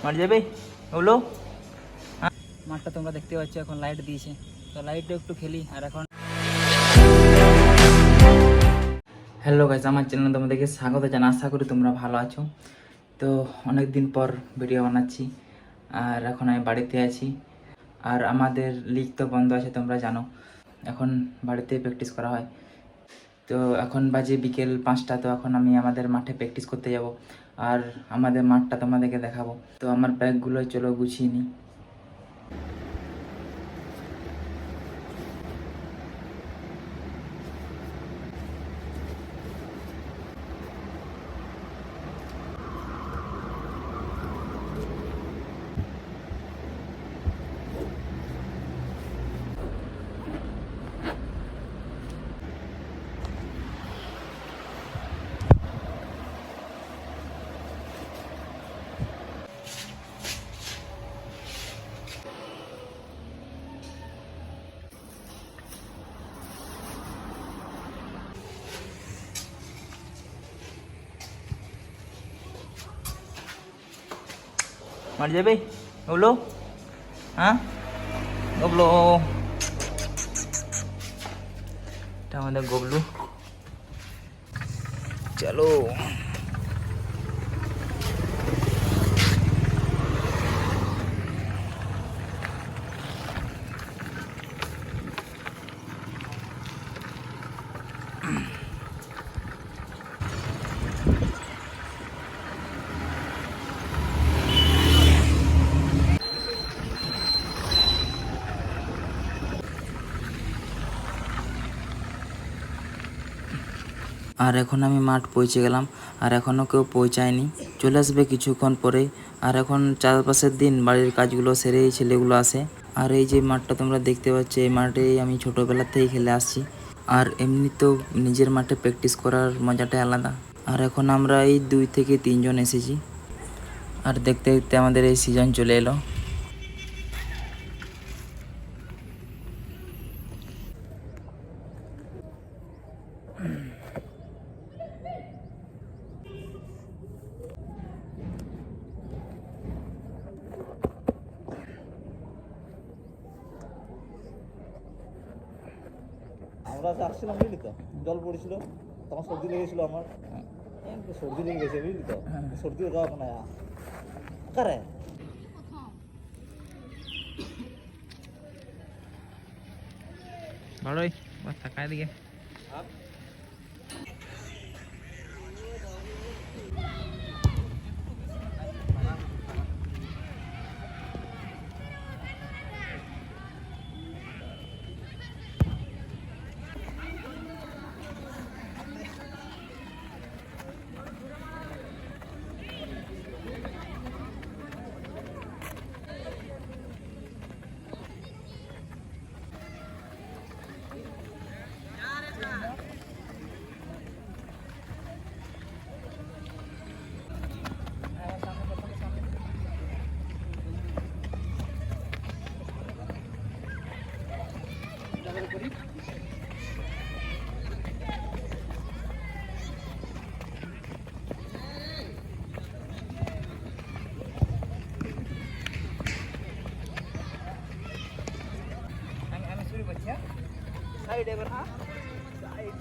মাঠ যাবে ওগুলো। মাঠটা তোমরা দেখতে পাচ্ছ এখন লাইট দিয়েছে, তো লাইটটা একটু খেলি। আর এখন হ্যালো গাইস, আমার চ্যানেলে তোমাদেরকে স্বাগত জানাই। আশা করি তোমরা ভালো আছো। তো অনেক দিন পর ভিডিও বানাচ্ছি, আর এখন আমি বাড়িতে আছি। আর আমাদের লিগ তো বন্ধ আছে, তোমরা জানো। এখন বাড়িতে প্র্যাকটিস করা হয়। তো এখন বাজে বিকেল 5টা। তো এখন আমি আমাদের মাঠে প্র্যাকটিস করতে যাব, আর আমাদের মাঠটা তোমাদেরকে দেখাবো। তো আমার ব্যাগগুলো চলো গুছিয়ে নিই। মাঠ যাবে ওগুলো, হ্যাঁ ওগুলো। এটা আমাদের গবলু, চলো। আর এখন আমি মাঠ পৌঁছে গেলাম, আর এখনও কেউ পৌঁছায়নি, চলে আসবে কিছুক্ষণ পরে। আর এখন চারপাশের দিন বাড়ির কাজগুলো সেরে এই ছেলেগুলো আসে। আর এই যে মাঠটা তোমরা দেখতে পাচ্ছ, এই মাঠেই আমি ছোটোবেলা থেকেই খেলে আসছি। আর এমনিতেও নিজের মাঠে প্র্যাকটিস করার মজাটাই আলাদা। আর এখন আমরা এই 2 থেকে 3 জন এসেছি, আর দেখতে দেখতে আমাদের এই সিজন চলে এলো। আমরা আসছিলাম বুঝলি তো, জল পড়েছিল, তখন সর্দি লেগেছিল আমার। সর্দি লেগে গেছে বুঝলি তো, সর্দিও যাওয়া না কারে। ভালোই থাকায় দিকে। সাইড এবার, হ্যাঁ সাইড।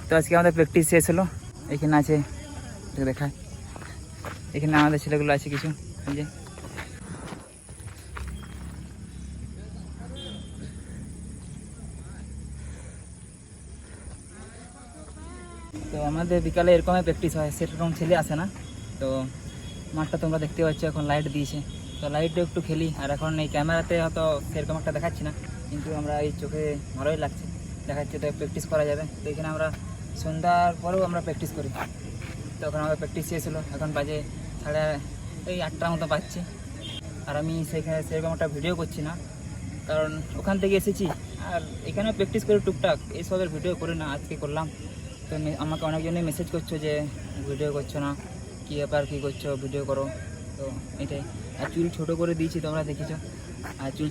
তো আজকে আমাদের প্র্যাকটিস শেষ হলো। এখানে আছে, দেখায়, এখানে আমাদের ছেলেগুলো আছে কিছু, এই যে। তো আমাদের বিকালে এরকমই প্র্যাকটিস হয়, সেরকম ছেলে আসে না। তো মাঠটা তোমরা দেখতে পাচ্ছ এখন লাইট দিয়েছে, তো লাইটটা একটু খেলি। আর এখন এই ক্যামেরাতে হয়তো সেরকম একটা দেখাচ্ছি না, কিন্তু আমরা এই চোখে ভালোই লাগছে, দেখাচ্ছে, তো প্র্যাকটিস করা যাবে। তো এখানে আমরা সন্ধ্যার পরেও আমরা প্র্যাকটিস করি। তখন আমাদের প্র্যাকটিস শেষ হলো, এখন বাজে সাড়ে এই 8টার মতো বাজছে। আর আমি সেখানে সেরকম একটা ভিডিও করছি না, কারণ ওখান থেকে এসেছি আর এখানে প্র্যাকটিস করে টুকটাক এইসবের ভিডিও করে না, আজকে করলাম। তো আমাকে অনেকজনই মেসেজ করছো যে ভিডিও করছো না, কী ব্যাপার, কী করছো, ভিডিও করো। তো এটাই। আর চুল ছোটো করে দিয়েছি, তোমরা দেখেছো। আর চুল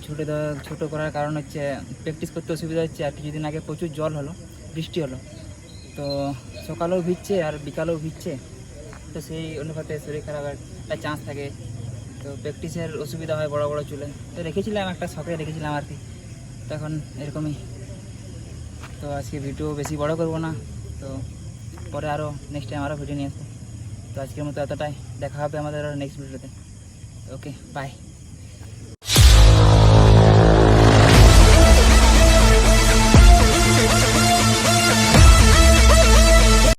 ছোটো করার কারণ হচ্ছে প্র্যাকটিস করতে অসুবিধা হচ্ছে। আর কিছুদিন আগে প্রচুর জল হলো, বৃষ্টি হলো, তো সকালেও ভিজছে আর বিকালেও ভিজছে, তো সেই অনুপাতে শরীর খারাপের একটা চান্স থাকে। তো প্র্যাকটিসের অসুবিধা হয় বড় বড় চুলে। তো রেখেছিলাম, একটা শখে রেখেছিলাম আর কি। তো এখন এরকমই। তো আজকে ভিডিও বেশি বড় করব না, তো পরে আরও নেক্সট টাইম আরও ভিডিও নিয়ে আসবো। তো আজকের মতো এতটাই, দেখা হবে আমাদের আরও নেক্সট ভিডিওতে। ওকে, বাই।